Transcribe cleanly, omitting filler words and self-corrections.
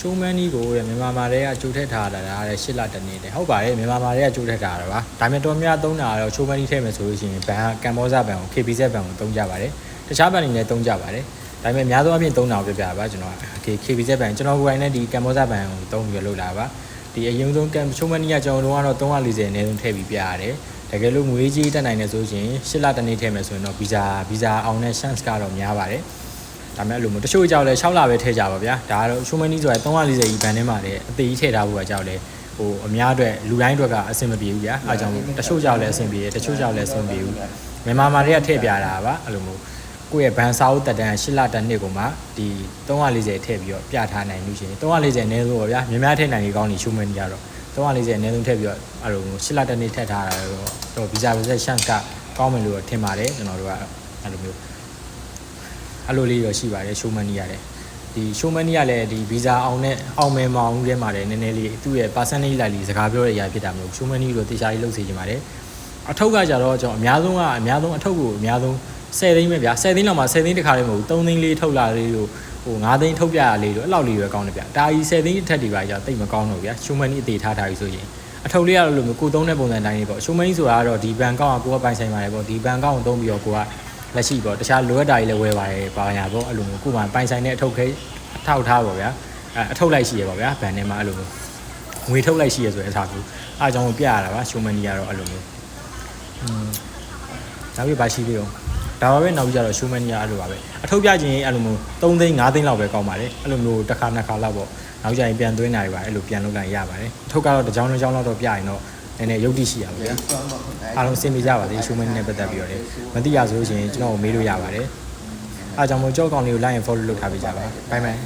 ရှိုးမန်းကြီးကိုမြန်မာမာတွေကကြိုထက်ထားတာဒါလည်း8လတနေ့တယ်ဟုတ်ပါတယ်မြန်မာမာတွေကကြိုထက်ထားတာပါဒါပေမဲ့တော်များသုံးတာတော့ရှိုးမန်းကြီးထည့်မယ်ဆိုလို့ရှိရင်ဘန်ကမ်ဘောဇဘန်ကို KBZ ဘန်ကိုသုံးကြပါတယ်တခြားဘန်တွေလည်းသုံးကြပါတယ်ဒါပေမဲ့အများဆုံးအပြင်သုံးတာကိုပြပြပါကျွန်တော် KBZ ဘန်ကျွန်တော်ကိုယ်တိုင်လည်းဒီကမ်ဘောဇဘန်ကိုသုံးပြီးလုပ်လာပါဒီအရင်ဆုံးရှိုးမန်းကြီးကကျွန်တော်တို့ကတော့340အနည်းဆုံးထည့်ပြီးပြရတယ်တကယ်လို့ငွေကြီးတက်နိုင်တယ်ဆိုရင်8လတနေ့ထည့်မယ်ဆိုရင်တော့ဗီဇာအောင်တဲ့ chance ကတော့များပါတယ်ဒါမဲ့အဲ့လိုမျိုးတချို့ကြောက်လဲ6လပဲထည့်ကြပါဗျာဒါကတော့ရှိုးမန်းကြီးဆိုတာ340ကြီးဘန်ထဲမှာလည်းအသေးကြီးထည့်ထားဖို့ကကြောက်လဲဟိုအများအတွက်လူတိုင်းအတွက်ကအဆင်မပြေဘူးဗျာအားကြောင့်တချို့ကြောက်လဲအဆင်ပြေတယ်တချို့ကြောက်လဲအဆင်ပြေဘူးမြန်မာမာတွေကထည့်ပြတာပါအဲ့လိုမျိုးကိုယ့်ရဲ့ဘန်စာအုပ်တက်တန်း8လတနှစ်ကိုမှဒီ340ထည့်ပြီးတော့ပြထားနိုင်လို့ရှိရင်340အနည်းဆုံးပါဗျာများများထည့်နိုင်ကြီးကောင်းနေရှိုးမန်းကြီးကတော့340အနည်းဆုံးထည့်ပြီးတော့အဲ့လို8လတနှစ်ထည့်ထားတာတော့ဗီဇာ chance ကကောင်းမယ်လို့ထင်ပါတယ်ကျွန်တော်တို့ကအဲ့လိုမျိုးအဲ့လိုလေးရရှိပါတယ်ရှိုးမန်းကြီးရတယ်ဒီရှိုးမန်းကြီးကလည်းဒီဗီဇာအောင်နဲ့အောင်မယ်မအောင်ထဲမှာလည်းနည်းနည်းလေးသူ့ရဲ့ percentage လိုက်လေးစကားပြောတဲ့အရာဖြစ်တာမဟုတ်ရှိုးမန်းကြီးကိုတေချာလေးလုပ်စေချင်ပါတယ်အထုပ်ကကြတော့ကျွန်တော်အများဆုံးအထုပ်ကိုအများဆုံး10သိန်းပဲဗျာ10သိန်းလောက်မှာ10သိန်းတစ်ခါလေးမဟုတ်ဘူး3သိန်းလေးထုတ်လာလေးလို့ဟို9သိန်းထုတ်ပြရလေးလို့အဲ့လောက်လေးပဲကောင်းတယ်ဗျာဒါကြီး10သိန်းအထက်တွေပါကြတိတ်မကောင်းတော့ဗျာရှိုးမန်းကြီးအသေးထားပြီဆိုရင်အထုပ်လေးကတော့လို့မျိုးကိုသုံးတဲ့ပုံစံတိုင်းလေးပေါ့ရှိုးမန်းကြီးဆိုတာကတော့ဒီဘန်ကောင့်ကကိုကပိုင်ဆိုင်ပါတယ်ပေါ့ဒီဘန်ကောင့်ကိုသုံးပြီးတော့ကိုကလက်ရှိပေါ့တခြားလိုအပ်တာတွေလည်းဝယ်ပါတယ်ပါညာပေါ့အဲ့လိုမျိုးကိုမှပိုင်ဆိုင်တဲ့အထုပ်ခဲအထောက်ထားပေါ့ဗျာအထုပ်လိုက်ရှိရပေါ့ဗျာဘန်ထဲမှာအဲ့လိုမျိုးငွေထုတ်လိုက်ရှိရဆိုတဲ့အထားကိုအားကြောင့်ပြရတာပါရှိုးမန်းကြီးကတော့အဲ့လိုမျိုးနောက်ပြီးပါရှိသေးတော့ဒါပါပဲနောက်ပြီးကြတော့ရှိုးမန်းကြီးအဲ့လိုပါပဲအထုပ်ပြခြင်းအဲ့လိုမျိုး3သိန်း5သိန်းလောက်ပဲကောင်းပါတယ်အဲ့လိုမျိုးတစ်ခါနှစ်ခါလောက်ပေါ့နောက်ကြရင်ပြန်သွင်းတာတွေပါအဲ့လိုပြန်လုပ်လိုက်ရပါတယ်အထုပ်ကတော့တစ်ကြောင်းတစ်ကြောင်းလောက်တော့ပြရင်တော့နည်းနည်းရုပ်တိရှိရပါဗျာအားလုံးစင်ပြကြပါသေးရှိုးမန်းကြီးနဲ့ပတ်သက်ပြီးတော့လေမသိရဆိုလို့ရှိရင်ကျွန်တော်ကိုမေးလို့ရပါတယ်အားကြောင့်မို့ကြောက်ကောင်လေးကို like and follow လုပ်ထားပေးကြပါဘိုင်ဘိုင်